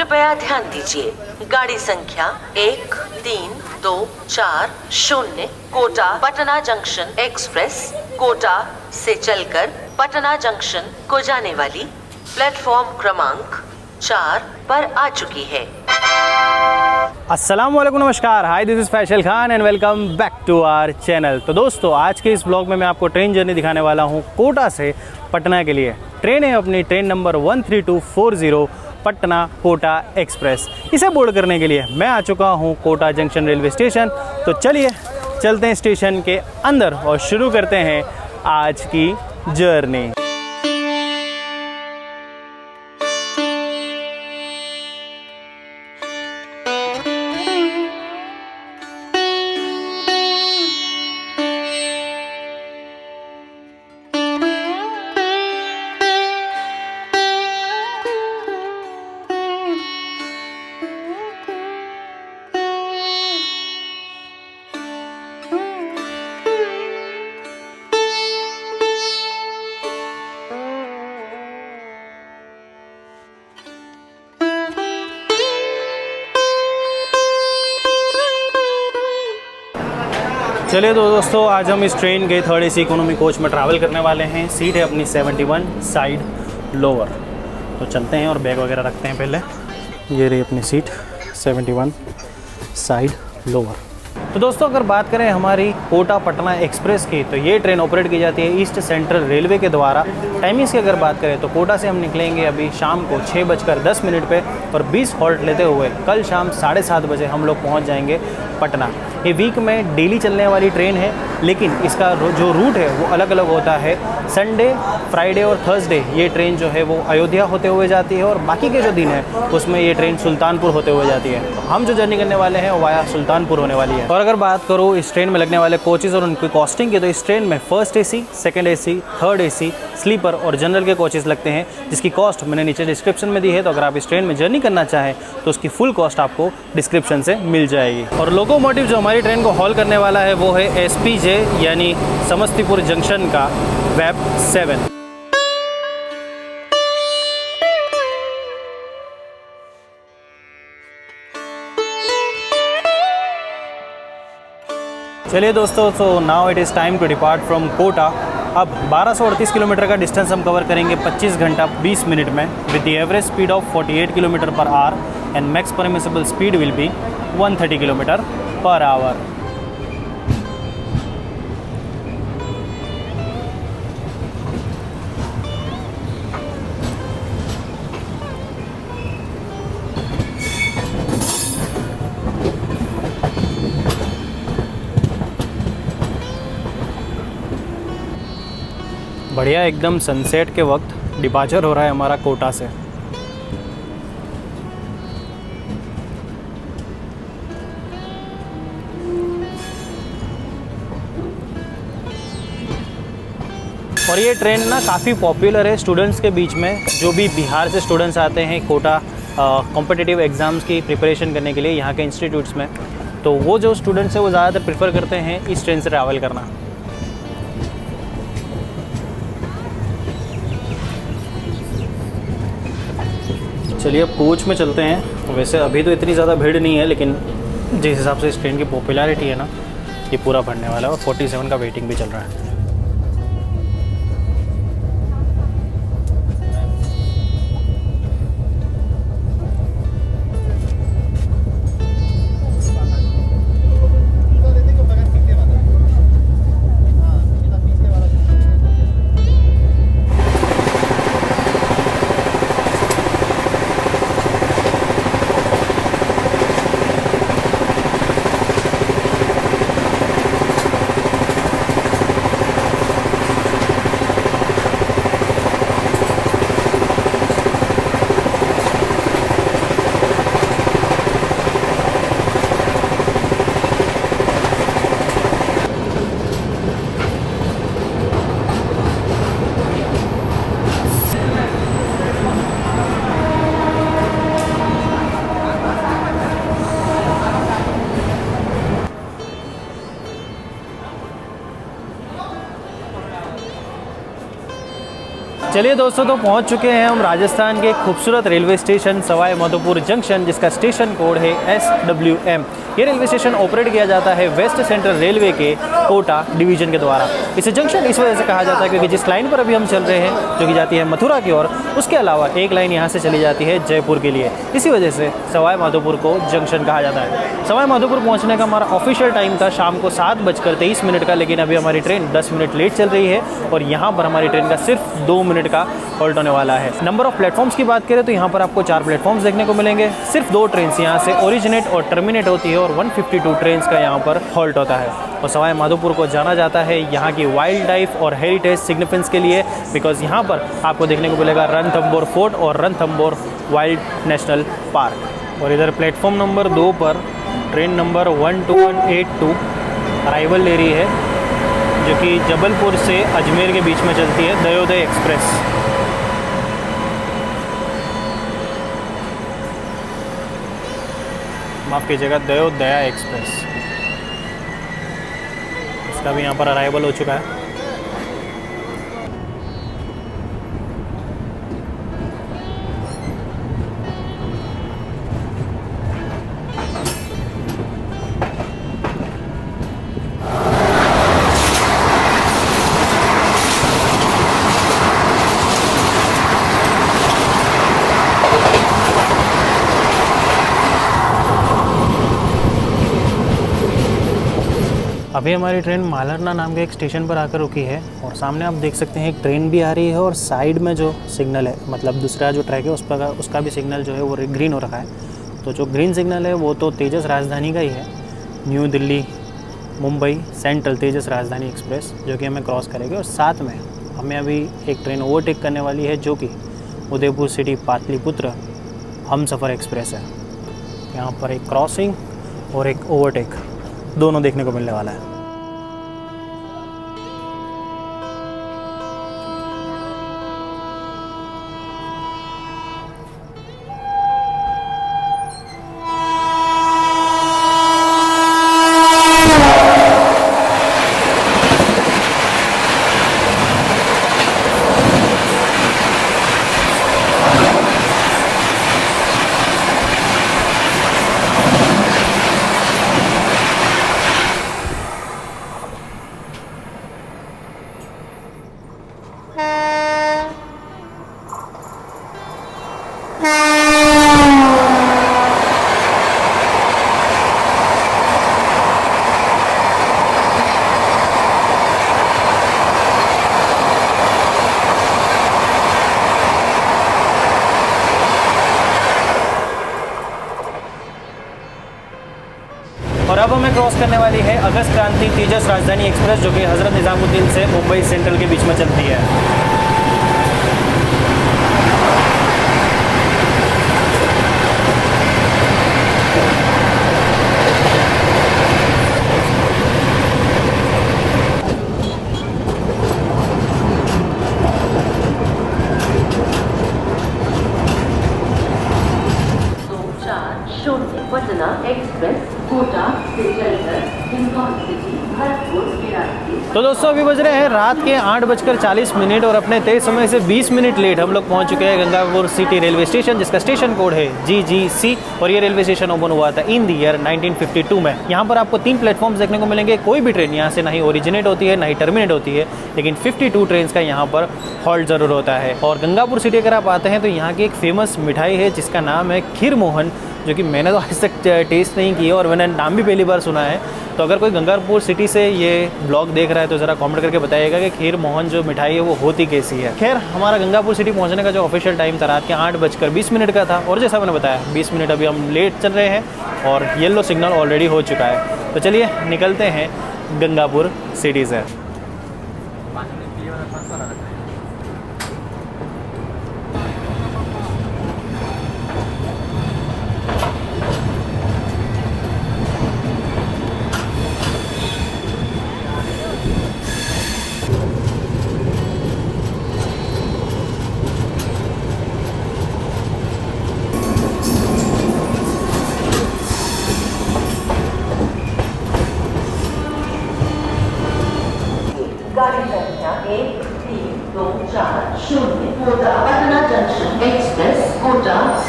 कृपया ध्यान दीजिए, गाड़ी संख्या 1324 कोटा पटना जंक्शन एक्सप्रेस कोटा से चलकर पटना जंक्शन को जाने वाली प्लेटफॉर्म क्रमांक 4 पर आ चुकी है। अस्सलामुअलैकुम, नमस्कार, hi, this is Faisal Khan and welcome back to our channel. तो दोस्तों, आज के इस ब्लॉग में मैं आपको ट्रेन जर्नी दिखाने वाला हूँ कोटा से पटना के लिए। ट्रेन है अपनी train number 13240 Patna Kota express. इसे बोर्ड करने के लिए मैं आ चुका हूँ कोटा जंक्शन रेलवे स्टेशन। तो चलिए चलते हैं स्टेशन के अंदर और शुरू करते हैं आज की जर्नी। चलिए तो दोस्तों, आज हम इस ट्रेन के थर्ड AC इकोनॉमी कोच में ट्रैवल करने वाले हैं। सीट है अपनी 71 साइड लोअर। तो चलते हैं और बैग वगैरह रखते हैं पहले। ये रही अपनी सीट 71 साइड लोअर। तो दोस्तों, अगर बात करें हमारी कोटा पटना एक्सप्रेस की, तो ये ट्रेन ऑपरेट की जाती है ईस्ट सेंट्रल रेलवे के द्वारा। टाइमिंग्स की अगर बात करें तो कोटा से हम निकलेंगे अभी शाम को 6:10 पे और 20 हॉल्ट लेते हुए कल शाम 7:30 बजे हम लोग पहुंच जाएंगे पटना। ये वीक में डेली चलने वाली ट्रेन है, लेकिन इसका जो रूट है वो अलग अलग होता है। संडे, फ्राइडे और थर्सडे ये ट्रेन जो है वो अयोध्या होते हुए जाती है और बाकी के जो दिन है उसमें ये ट्रेन सुल्तानपुर होते हुए जाती है। तो हम जो जर्नी करने वाले हैं वो वाया सुल्तानपुर होने वाली है। और अगर बात करूँ इस ट्रेन में लगने वाले कोचेज़ और उनकी कॉस्टिंग की, तो इस ट्रेन में first AC, second AC, third AC, sleeper और जनरल के कोचेज़ लगते हैं, जिसकी कॉस्ट मैंने नीचे डिस्क्रिप्शन में दी है। तो अगर आप इस ट्रेन में जर्नी करना चाहें तो उसकी फुल कॉस्ट आपको डिस्क्रिप्शन से मिल जाएगी। और लोकोमोटिव जो हमारी ट्रेन को हॉल करने वाला है वो है SPJ यानी समस्तीपुर जंक्शन का वेब 7। चलिए दोस्तों, तो now it is time to depart from Kota. अब 1238 किलोमीटर का डिस्टेंस हम कवर करेंगे 25 घंटा 20 मिनट में with the average speed of 48 kilometre per hour and max permissible speed will be 130 kilometre per hour. बढ़िया, एकदम सनसेट के वक्त डिपार्चर हो रहा है हमारा कोटा से। और ये ट्रेन ना काफ़ी पॉपुलर है स्टूडेंट्स के बीच में। जो भी बिहार से स्टूडेंट्स आते हैं कोटा कॉम्पिटिटिव एग्ज़ाम्स की प्रिपरेशन करने के लिए यहाँ के इंस्टीट्यूट्स में, तो वो जो स्टूडेंट्स हैं वो ज़्यादातर प्रेफर करते हैं इस ट्रेन से ट्रैवल करना। चलिए अब कोच में चलते हैं। वैसे अभी तो इतनी ज़्यादा भीड़ नहीं है, लेकिन जिस हिसाब से इस ट्रेन की पॉपुलैरिटी है ना, ये पूरा भरने वाला है। और 47 का वेटिंग भी चल रहा है। चलिए दोस्तों, तो पहुंच चुके हैं हम राजस्थान के खूबसूरत railway station Sawai Madhopur junction, जिसका स्टेशन कोड है SWM। ये रेलवे स्टेशन ऑपरेट किया जाता है वेस्ट सेंट्रल रेलवे के कोटा डिवीजन के द्वारा। इसे जंक्शन इस वजह से कहा जाता है क्योंकि जिस लाइन पर अभी हम चल रहे हैं, जो कि जाती है मथुरा की ओर, उसके अलावा एक लाइन यहाँ से चली जाती है जयपुर के लिए। इसी वजह से सवाई माधोपुर को जंक्शन कहा जाता है। सवाई माधोपुर पहुँचने का हमारा ऑफिशियल टाइम था शाम को 7:23 का, लेकिन अभी हमारी ट्रेन 10 मिनट लेट चल रही है और यहाँ पर हमारी ट्रेन का सिर्फ 2 मिनट का हॉल्ट होने वाला है। नंबर ऑफ प्लेटफॉर्म्स की बात करें तो यहाँ पर आपको 4 प्लेटफॉर्म्स देखने को मिलेंगे। सिर्फ 2 ट्रेन यहाँ से ओरिजिनेट और टर्मिनेट होती है और 152 ट्रेन का यहाँ पर हॉल्ट होता है। और सवाई माधोपुर को जाना जाता है यहाँ की वाइल्ड लाइफ और हेरिटेज सिग्निफिकेंस के लिए, बिकॉज यहाँ पर आपको देखने को मिलेगा रणथंबोर फोर्ट और रणथंबोर वाइल्ड नेशनल पार्क। और इधर प्लेटफॉर्म नंबर 2 पर ट्रेन नंबर 12182 अराइवल ले रही है, जो कि जबलपुर से अजमेर के बीच में चलती है, दयोदय एक्सप्रेस। माफ़ कीजिएगा, दयोदया एक्सप्रेस। इसका भी यहाँ पर अराइवल हो चुका है। अभी हमारी ट्रेन मालरना नाम के एक स्टेशन पर आकर रुकी है और सामने आप देख सकते हैं एक ट्रेन भी आ रही है और साइड में जो सिग्नल है, मतलब दूसरा जो ट्रैक है उस पर उसका भी सिग्नल जो है वो ग्रीन हो रखा है। तो जो ग्रीन सिग्नल है वो तो तेजस राजधानी का ही है, न्यू दिल्ली मुंबई सेंट्रल तेजस राजधानी एक्सप्रेस, जो कि हमें क्रॉस करेगी। और साथ में हमें अभी एक ट्रेन ओवरटेक करने वाली है, जो कि उदयपुर सिटी पाटलिपुत्र हमसफ़र एक्सप्रेस है। यहाँ पर एक क्रॉसिंग और एक ओवरटेक दोनों देखने को मिलने वाला है। और अब हमें क्रॉस करने वाली है अगस्त क्रांति तेजस राजधानी एक्सप्रेस, जो कि हज़रत निज़ामुद्दीन से मुंबई सेंट्रल के बीच में चलती है। पटना एक्सप्रेस कोटा से चलकर हिंदौन सिटी भरतपुर के रास्ते। तो दोस्तों अभी बज रहे हैं रात के 8:40 और अपने तय समय से 20 मिनट लेट हम लोग पहुंच चुके हैं गंगापुर सिटी रेलवे स्टेशन, जिसका स्टेशन कोड है GGC। और ये रेलवे स्टेशन ओपन हुआ था इन द ईयर 1952 में। यहाँ पर आपको 3 प्लेटफॉर्म्स देखने को मिलेंगे। कोई भी ट्रेन यहाँ से ना ही ओरिजिनेट होती है ना ही टर्मिनेट होती है, लेकिन 52 ट्रेन का यहाँ पर हॉल्ट ज़रूर होता है। और गंगापुर सिटी अगर आप आते हैं तो यहाँ की एक फेमस मिठाई है जिसका नाम है खीर मोहन, जो कि मैंने तो आज तक टेस्ट नहीं की है और मैंने नाम भी पहली बार सुना है। तो अगर कोई गंगापुर सिटी से ये ब्लॉग देख रहा है तो ज़रा कमेंट करके बताइएगा कि खीर मोहन जो मिठाई है वो होती कैसी है। खैर, हमारा गंगापुर सिटी पहुंचने का जो ऑफिशियल टाइम था रात के 8:20 का था, और जैसा मैंने बताया 20 मिनट अभी हम लेट चल रहे हैं और येलो सिग्नल ऑलरेडी हो चुका है। तो चलिए निकलते हैं गंगापुर सिटी से।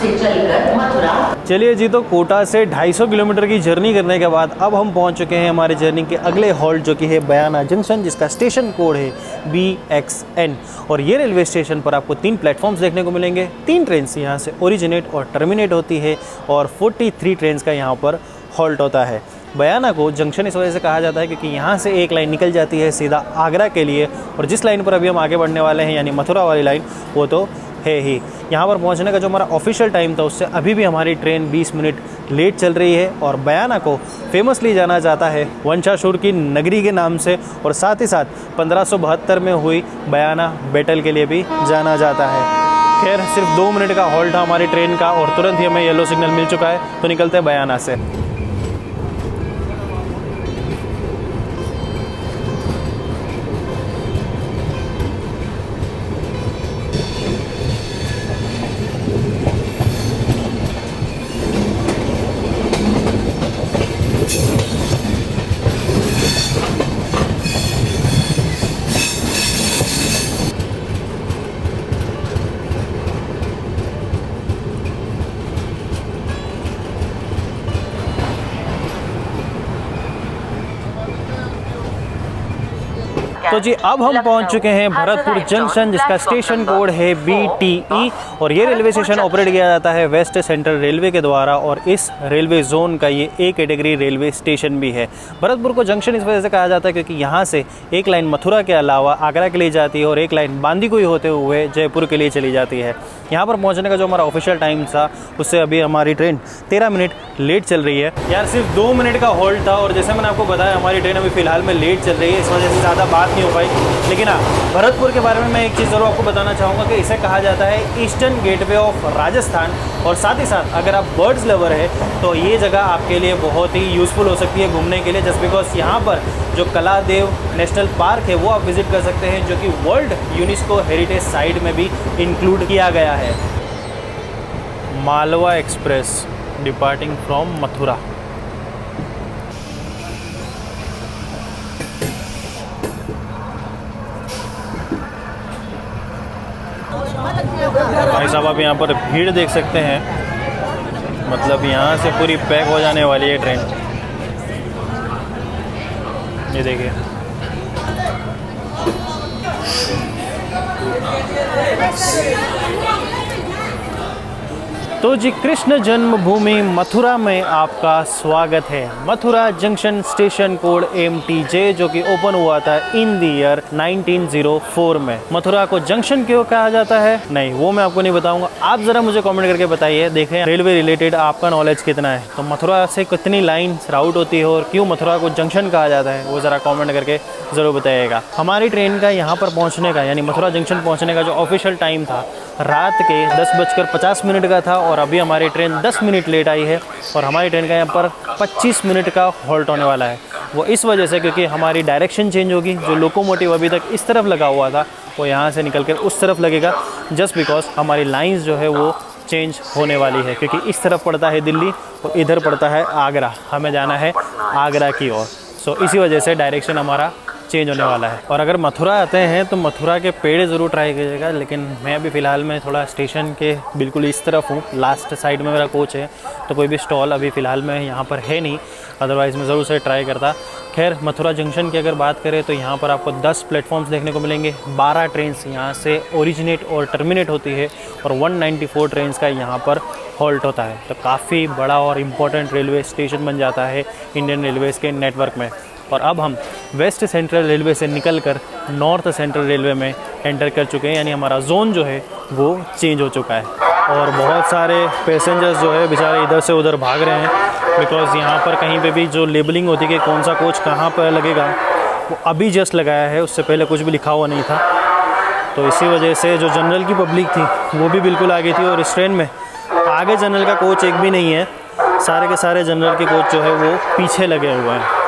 से चलकर मथुरा। चलिए जी, तो कोटा से 250 किलोमीटर की जर्नी करने के बाद अब हम पहुंच चुके हैं हमारे जर्नी के अगले हॉल्ट, जो कि है बयाना जंक्शन, जिसका स्टेशन कोड है BXN। और ये रेलवे स्टेशन पर आपको 3 प्लेटफॉर्म्स देखने को मिलेंगे। 3 ट्रेन यहाँ से ओरिजिनेट और टर्मिनेट होती है और 43 ट्रेन का यहाँ पर हॉल्ट होता है। बयाना को जंक्शन इस वजह से कहा जाता है क्योंकि यहाँ से एक लाइन निकल जाती है सीधा आगरा के लिए, और जिस लाइन पर अभी हम आगे बढ़ने वाले हैं यानी मथुरा वाली लाइन, वो तो है ही। यहाँ पर पहुँचने का जो हमारा ऑफिशियल टाइम था उससे अभी भी हमारी ट्रेन 20 मिनट लेट चल रही है। और बयाना को फेमसली जाना जाता है वंशासुर की नगरी के नाम से, और साथ ही साथ 1572 में हुई बयाना बैटल के लिए भी जाना जाता है। खैर, सिर्फ 2 मिनट का हॉल्ट था हमारी ट्रेन का और तुरंत ही हमें येलो सिग्नल मिल चुका है, तो निकलते हैं बयाना से। तो जी, अब हम पहुंच चुके हैं भरतपुर जंक्शन, जिसका स्टेशन कोड है BTE। और ये रेलवे स्टेशन ऑपरेट किया जाता है वेस्ट सेंट्रल रेलवे के द्वारा, और इस रेलवे जोन का ये A कैटेगरी रेलवे स्टेशन भी है। भरतपुर को जंक्शन इस वजह से कहा जाता है क्योंकि यहाँ से एक लाइन मथुरा के अलावा आगरा के लिए जाती है और एक लाइन बांदीकुई होते हुए जयपुर के लिए चली जाती है। यहाँ पर पहुँचने का जो हमारा ऑफिशियल टाइम था उससे अभी हमारी ट्रेन 13 मिनट लेट चल रही है। यार, सिर्फ 2 मिनट का हॉल्ट था, और जैसे मैंने आपको बताया हमारी ट्रेन अभी फ़िलहाल में लेट चल रही है, इस वजह से ज़्यादा बात नहीं हो पाई। लेकिन हाँ, भरतपुर के बारे में मैं एक चीज़ ज़रूर आपको बताना चाहूँगा कि इसे कहा जाता है ईस्टर्न गेटवे ऑफ राजस्थान। और साथ ही साथ अगर आप बर्ड्स लवर है तो ये जगह आपके लिए बहुत ही यूज़फुल हो सकती है घूमने के लिए, जस्ट बिकॉज यहाँ पर जो कलादेव नेशनल पार्क है वो आप विज़िट कर सकते हैं, जो कि वर्ल्ड यूनेस्को हेरिटेज साइट में भी इंक्लूड किया गया है। Malwa express departing from Mathura. भाई साहब, आप यहाँ पर भीड़ देख सकते हैं, मतलब यहाँ से पूरी पैक हो जाने वाली है ट्रेन। ये देखिए, तो जी, कृष्ण जन्मभूमि मथुरा में आपका स्वागत है। Mathura junction station code MTJ, जो कि ओपन हुआ था इन द ईयर 1904 में। मथुरा को जंक्शन क्यों कहा जाता है, नहीं वो मैं आपको नहीं बताऊंगा, आप ज़रा मुझे कमेंट करके बताइए। देखें रेलवे रिलेटेड आपका नॉलेज कितना है, तो मथुरा से कितनी लाइन राउट होती है और क्यों मथुरा को जंक्शन कहा जाता है, वो ज़रा कॉमेंट करके ज़रूर बताइएगा। हमारी ट्रेन का यहाँ पर पहुँचने का यानी मथुरा जंक्शन पहुँचने का जो ऑफिशियल टाइम था रात के 10:50 का था, और अभी हमारी ट्रेन 10 मिनट लेट आई है। और हमारी ट्रेन का यहाँ पर 25 मिनट का हॉल्ट होने वाला है। वो इस वजह से क्योंकि हमारी डायरेक्शन चेंज होगी। जो लोकोमोटिव अभी तक इस तरफ लगा हुआ था वो यहाँ से निकल कर उस तरफ लगेगा, जस्ट बिकॉज हमारी लाइंस जो है वो चेंज होने वाली है, क्योंकि इस तरफ पड़ता है दिल्ली और इधर पड़ता है आगरा, हमें जाना है आगरा की ओर। सो इसी वजह से डायरेक्शन हमारा चेंज होने वाला है। और अगर मथुरा आते हैं तो मथुरा के पेड़ ज़रूर ट्राई कीजिएगा, लेकिन मैं अभी फ़िलहाल में थोड़ा स्टेशन के बिल्कुल इस तरफ हूँ, लास्ट साइड में मेरा कोच है, तो कोई भी स्टॉल अभी फ़िलहाल में यहाँ पर है नहीं, अदरवाइज़ मैं ज़रूर से ट्राई करता। खैर, मथुरा जंक्शन की अगर बात करें तो यहाँ पर आपको 10 प्लेटफॉर्म्स देखने को मिलेंगे। 12 ट्रेन यहाँ से ओरिजिनेट और टर्मिनेट होती है और 194 ट्रेन का यहाँ पर हॉल्ट होता है। तो काफ़ी बड़ा और इम्पोर्टेंट रेलवे स्टेशन बन जाता है इंडियन रेलवेज़ के नेटवर्क में। और अब हम वेस्ट सेंट्रल रेलवे से निकलकर नॉर्थ सेंट्रल रेलवे में एंटर कर चुके हैं, यानी हमारा जोन जो है वो चेंज हो चुका है। और बहुत सारे पैसेंजर्स जो है बेचारे इधर से उधर भाग रहे हैं, बिकॉज़ यहाँ पर कहीं पे भी जो लेबलिंग होती है कि कौन सा कोच कहाँ पर लगेगा वो अभी जस्ट लगाया है, उससे पहले कुछ भी लिखा हुआ नहीं था। तो इसी वजह से जो जनरल की पब्लिक थी वो भी बिल्कुल आगे थी, और इस ट्रेन में आगे जनरल का कोच एक भी नहीं है, सारे के सारे जनरल के कोच जो है वो पीछे लगे हुए हैं।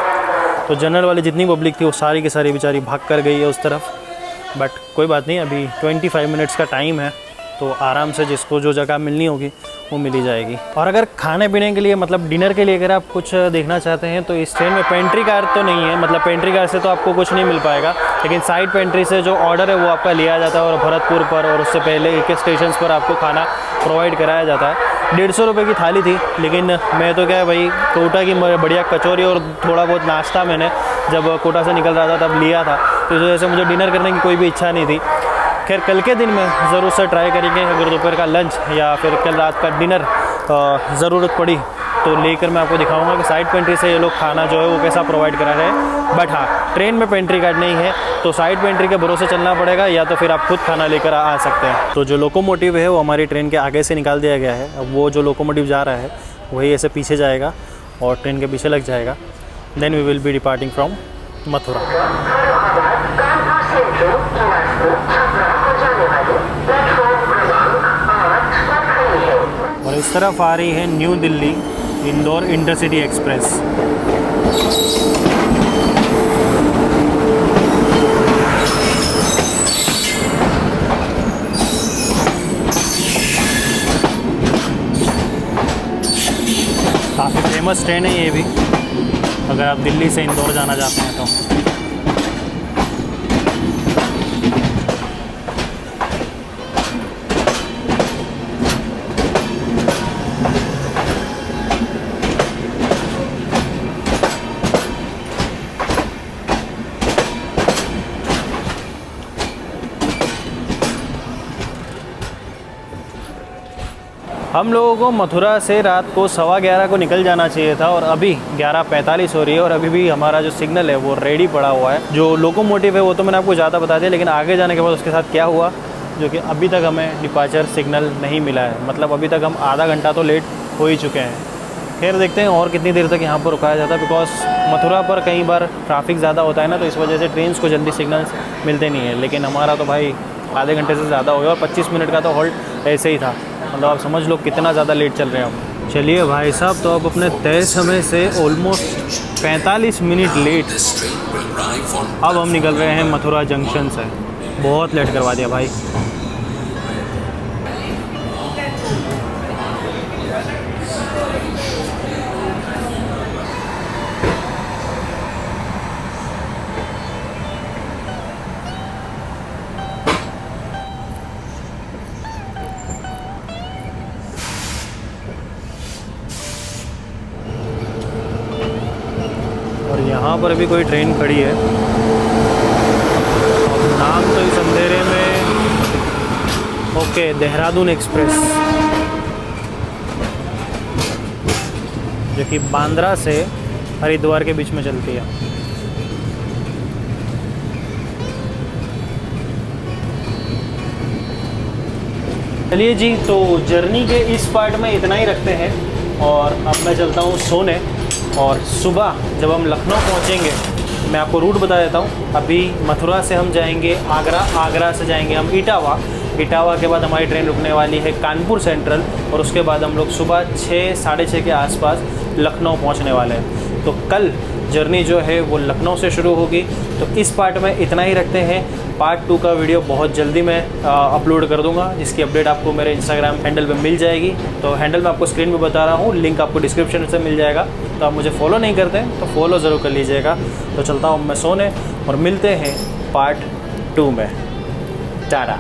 तो जनरल वाली जितनी पब्लिक थी वो सारी की सारी बेचारी भाग कर गई है उस तरफ। बट कोई बात नहीं, अभी 25 मिनट्स का टाइम है, तो आराम से जिसको जो जगह मिलनी होगी वो मिली जाएगी। और अगर खाने पीने के लिए मतलब डिनर के लिए अगर आप कुछ देखना चाहते हैं तो इस ट्रेन में पेंट्री कार तो नहीं है, मतलब पेंट्री कार से तो आपको कुछ नहीं मिल पाएगा, लेकिन साइड पेंट्री से जो ऑर्डर है वो आपका लिया जाता है और भरतपुर पर और उससे पहले एक स्टेशन पर आपको खाना प्रोवाइड कराया जाता है। 150 रुपये की थाली थी, लेकिन मैं तो क्या है भाई, कोटा की बढ़िया कचौरी और थोड़ा बहुत नाश्ता मैंने जब कोटा से निकल रहा था तब लिया था, तो इस वजह से मुझे डिनर करने की कोई भी इच्छा नहीं थी। खैर कल के दिन में ज़रूर से ट्राई करेंगे, अगर दोपहर का लंच या फिर कल रात का डिनर ज़रूरत पड़ी तो लेकर मैं आपको दिखाऊंगा कि साइड पेंट्री से ये लोग खाना जो है वो कैसा प्रोवाइड करा रहे हैं। बट हाँ, ट्रेन में पेंट्री कार्ड नहीं है तो साइड पेंट्री के भरोसे चलना पड़ेगा, या तो फिर आप खुद खाना लेकर आ सकते हैं। तो जो लोकोमोटिव है वो हमारी ट्रेन के आगे से निकाल दिया गया है। अब वो जो लोकोमोटिव जा रहा है वही ऐसे पीछे जाएगा और ट्रेन के पीछे लग जाएगा। Then we will be departing from Mathura. और इस तरफ आ रही है new Delhi Indore intercity express. काफ़ी फेमस ट्रेन है ये भी, अगर आप दिल्ली से इंदौर जाना चाहते हैं तो। हम लोगों को मथुरा से रात को 11:15 को निकल जाना चाहिए था और अभी 11:45 हो रही है और अभी भी हमारा जो सिग्नल है वो रेडी पड़ा हुआ है। जो लोकोमोटिव है वो तो मैंने आपको ज़्यादा बता दिया, लेकिन आगे जाने के बाद उसके साथ क्या हुआ, जो कि अभी तक हमें डिपार्चर सिग्नल नहीं मिला है। मतलब अभी तक हम आधा घंटा तो लेट हो ही चुके हैं। खैर देखते हैं और कितनी देर तक यहाँ पर रुकाया जाता है, बिकॉज मथुरा पर कई बार ट्रैफिक ज़्यादा होता है ना, तो इस वजह से ट्रेन को जल्दी सिग्नल्स मिलते नहीं है। लेकिन हमारा तो भाई आधे घंटे से ज़्यादा हो गया और 25 मिनट का तो हॉल्ट ऐसे ही था। मतलब आप समझ लो कितना ज़्यादा लेट चल रहे हैं हम। चलिए भाई साहब, तो अब अपने तय समय से ऑलमोस्ट 45 मिनट लेट अब हम निकल रहे हैं मथुरा जंक्शन से। बहुत लेट करवा दिया भाई। यहाँ पर अभी कोई ट्रेन खड़ी है, नाम तो इस अंधेरे में, ओके, देहरादून एक्सप्रेस, जो कि बांद्रा से हरिद्वार के बीच में चलती है। चलिए जी, तो जर्नी के इस पार्ट में इतना ही रखते हैं और अब मैं चलता हूँ सोने। और सुबह जब हम लखनऊ पहुँचेंगे, मैं आपको रूट बता देता हूँ। अभी मथुरा से हम जाएंगे आगरा, आगरा से जाएंगे हम इटावा, इटावा के बाद हमारी ट्रेन रुकने वाली है कानपुर सेंट्रल, और उसके बाद हम लोग सुबह 6 साढ़े 6 के आसपास लखनऊ पहुँचने वाले हैं। तो कल जर्नी जो है वो लखनऊ से शुरू होगी। तो इस पार्ट में इतना ही रखते हैं। पार्ट 2 का वीडियो बहुत जल्दी मैं अपलोड कर दूंगा, जिसकी अपडेट आपको मेरे इंस्टाग्राम हैंडल पे मिल जाएगी। तो हैंडल मैं आपको स्क्रीन पे बता रहा हूँ, लिंक आपको डिस्क्रिप्शन से मिल जाएगा। तो आप मुझे फॉलो नहीं करते तो फॉलो ज़रूर कर लीजिएगा। तो चलता हूँ मैं सोने और मिलते हैं पार्ट 2 में। टाटा।